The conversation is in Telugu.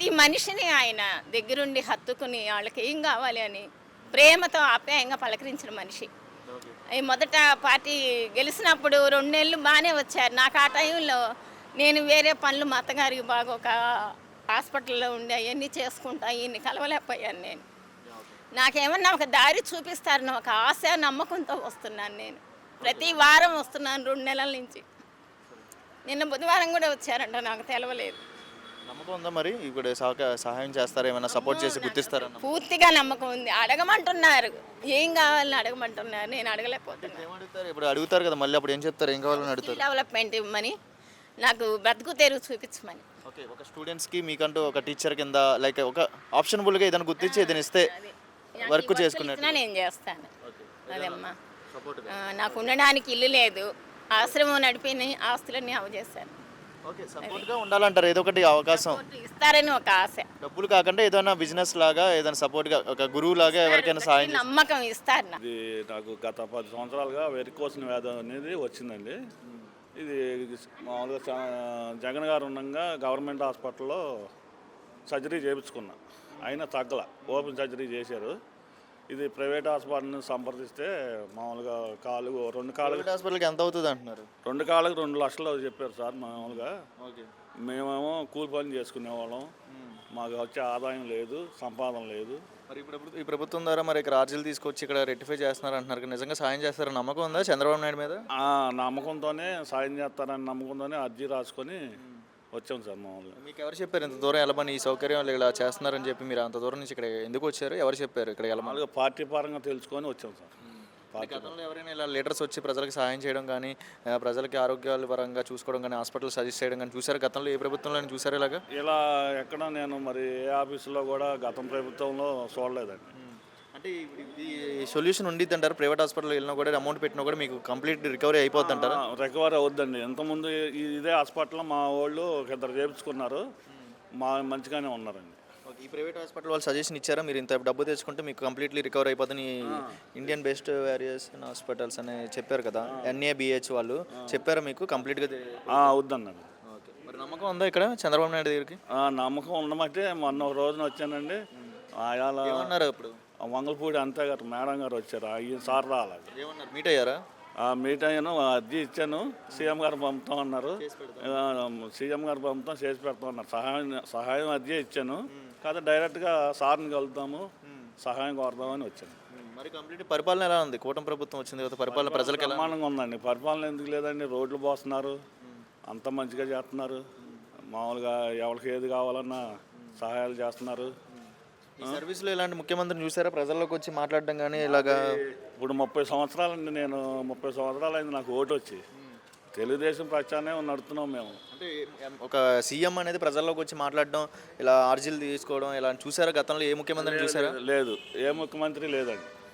ప్రతి మనిషిని ఆయన దగ్గరుండి హత్తుకుని వాళ్ళకి ఏం కావాలి అని ప్రేమతో ఆప్యాయంగా పలకరించిన మనిషి. ఈ మొదట పార్టీ గెలిచినప్పుడు 2 నెలలు బాగానే వచ్చారు. నాకు ఆ టైంలో నేను వేరే పనులు మా అత్తగారికి బాగా ఒక హాస్పిటల్లో ఉండి అవన్నీ చేసుకుంటా ఈయన్ని కలవలేకపోయాను నేను. నాకేమన్నా ఒక దారి చూపిస్తారని ఒక ఆశ నమ్మకంతో వస్తున్నాను నేను. ప్రతి వారం వస్తున్నాను 2 నెలల నుంచి. నిన్న బుధవారం కూడా వచ్చారంట, నాకు తెలవలేదు. నమ్మకం ఉందా మరి? ఇప్పుడు సహాయం చేస్తారా, ఏమైనా సపోర్ట్ చేసి గుర్తిస్తారన్న? పూర్తిగా నమ్మకం ఉంది. అడగమంటున్నారు, ఏం కావాలని అడగమంటున్నారు, నేను అడగలేకపోతున్నాను. ఏమడుగుతారు ఇప్పుడు? అడుగుతారు కదా మళ్ళీ, అప్పుడు ఏం చెప్తారు? ఏం కావాలని అడుగుతారు? డెవలప్మెంట్ ఇవ్వమని, నాకు బ్రతుకు తెరువు చూపించమని. ఓకే, ఒక స్టూడెంట్స్కి మీకంటూ ఒక టీచర్ కింద లైక్ ఒక ఆప్షనబుల్గా ఏదైనా గుర్తించి ఏదైనా ఇస్తే వర్క్ చేసుకున్నట్టు నేను చేస్తాను. అదమ్మా, నాకు ఉండడానికి ఇల్లు లేదు, ఆశ్రమం నడిపిన ఆస్తులన్నీ అవజేస్తాను. ఓకే, సపోర్ట్గా ఉండాలంటారు, ఏదో ఒకటి అవకాశం ఇస్తారని ఒక ఆశ. డబ్బులు కాకుండా ఏదైనా బిజినెస్ లాగా, ఏదైనా సపోర్ట్గా ఒక గురువు లాగా ఎవరికైనా సాయం నమ్మకం ఇస్తారు. ఇది నాకు గత 10 సంవత్సరాలుగా వెరికోసిన వ్యాధి అనేది వచ్చిందండి. ఇది మామూలుగా జగన్ గారు ఉండగా గవర్నమెంట్ హాస్పిటల్లో సర్జరీ చేయించుకున్నా, అయినా తగ్గల. ఓపెన్ సర్జరీ చేశారు. ఇది ప్రైవేట్ హాస్పిటల్ని సంప్రదిస్తే మామూలుగా రెండు కాళ్ళు హాస్పిటల్కి ఎంత అవుతుంది అంటున్నారు? 2 కాళ్ళకి 2 లక్షలు చెప్పారు సార్. మామూలుగా ఓకే, మేమేమో కూలి పని చేసుకునేవాళ్ళం, మాకు వచ్చే ఆదాయం లేదు, సంపాదన లేదు. మరి ఇప్పుడు ఈ ప్రభుత్వం ద్వారా మరి ఇక్కడ అర్జీలు తీసుకొచ్చి ఇక్కడ రెక్టిఫై చేస్తున్నారు అంటున్నారు, నిజంగా సాయం చేస్తారని నమ్మకం ఉందా చంద్రబాబు నాయుడు మీద? నమ్మకంతోనే సాయం చేస్తారని నమ్మకంతోనే అర్జీ రాసుకొని వచ్చాం సార్. మామూలుగా మీకు ఎవరు చెప్పారు ఇంత దూరం వెళ్ళమని, ఈ సౌకర్యం ఇలా చేస్తున్నారని చెప్పి? మీరు అంత దూరం నుంచి ఇక్కడ ఎందుకు వచ్చారు? ఎవరు చెప్పారు ఇక్కడ వెళ్ళమని? మామూలుగా పార్టీ పరంగా తెలుసుకొని వచ్చాం సార్. గతంలో ఎవరైనా ఇలా లీడర్స్ వచ్చి ప్రజలకు సహాయం చేయడం కానీ, ప్రజలకి ఆరోగ్యాల పరంగా చూసుకోవడం కానీ, హాస్పిటల్ సజెస్ట్ చేయడం కానీ చూసారు గతంలో? ఏ ప్రభుత్వంలో చూసారు ఇలాగా? ఇలా ఎక్కడ నేను మరి ఏ ఆఫీసులో కూడా గతం ప్రభుత్వంలో చూడలేదండి. అంటే ఈ సొల్యూషన్ ఉండిద్ది అంటారు? ప్రైవేట్ హాస్పిటల్ వెళ్ళినా కూడా అమౌంట్ పెట్టినా కూడా మీకు కంప్లీట్ రికవరీ అయిపోద్ది అంటారా? రికవరీ అవుద్దండి. ఇంతకుముందు ఇదే హాస్పిటల్లో మా వాళ్ళు 2 చేయించుకున్నారు, మంచిగానే ఉన్నారండి. ఈ ప్రైవేట్ హాస్పిటల్ వాళ్ళు సజెషన్ ఇచ్చారా, మీరు ఇంత డబ్బు తెచ్చుకుంటే మీకు కంప్లీట్లీ రికవర్ అయిపోతుంది, ఇండియన్ బెస్ట్ వేరియేషన్ హాస్పిటల్స్ అని చెప్పారు కదా, NABH వాళ్ళు చెప్పారా మీకు కంప్లీట్గా? అవుద్దన్నాను. ఓకే, మరి నమ్మకం ఉందా ఇక్కడ చంద్రబాబు నాయుడు దగ్గరికి? నమ్మకం ఉండమంటే మొన్న ఒక రోజున వచ్చానండి. అలా ఏమన్నారు? ఇప్పుడు మంగళపూడి అంతే గారు మేడం గారు వచ్చారు, ఈ సార్ రాలేదు. ఏమన్నారు? మీట్ అయ్యారా? మీట్ అయ్యాను, అర్జీ ఇచ్చాను, సీఎం గారు పంపుతాం అన్నారు. సీఎం గారు పంపుతాం, చేసి పెడతాం అన్నారు. సహాయం అర్జీ ఇచ్చాను కాదు, డైరెక్ట్గా సార్ని కలుద్దాము, సహాయం కోరదామని వచ్చాను. మరి కంప్లీట్ పరిపాలన ఎలా ఉంది? కూటమి ప్రభుత్వం వచ్చింది కదా, పరిపాలన ప్రజలకు ప్రమాణంగా ఉందండి. పరిపాలన ఎందుకు లేదండి? రోడ్లు పోస్తున్నారు, అంత మంచిగా చేస్తున్నారు. మామూలుగా ఎవరికి ఏది కావాలన్నా సహాయాలు చేస్తున్నారు. ఈ సర్వీస్లో ఇలాంటి ముఖ్యమంత్రిని చూసారా ప్రజల్లోకి వచ్చి మాట్లాడడం కానీ ఇలాగా? ఇప్పుడు 30 సంవత్సరాలండి, నేను 30 సంవత్సరాలు అయింది నాకు ఓటు వచ్చి. తెలుగుదేశం పక్షానే నడుతున్నాం మేము. అంటే ఒక సీఎం అనేది ప్రజల్లోకి వచ్చి మాట్లాడడం, ఇలా అర్జీలు తీసుకోవడం ఇలా చూసారా గతంలో? ఏ ముఖ్యమంత్రిని చూసారా? లేదు, ఏ ముఖ్యమంత్రి లేదండి.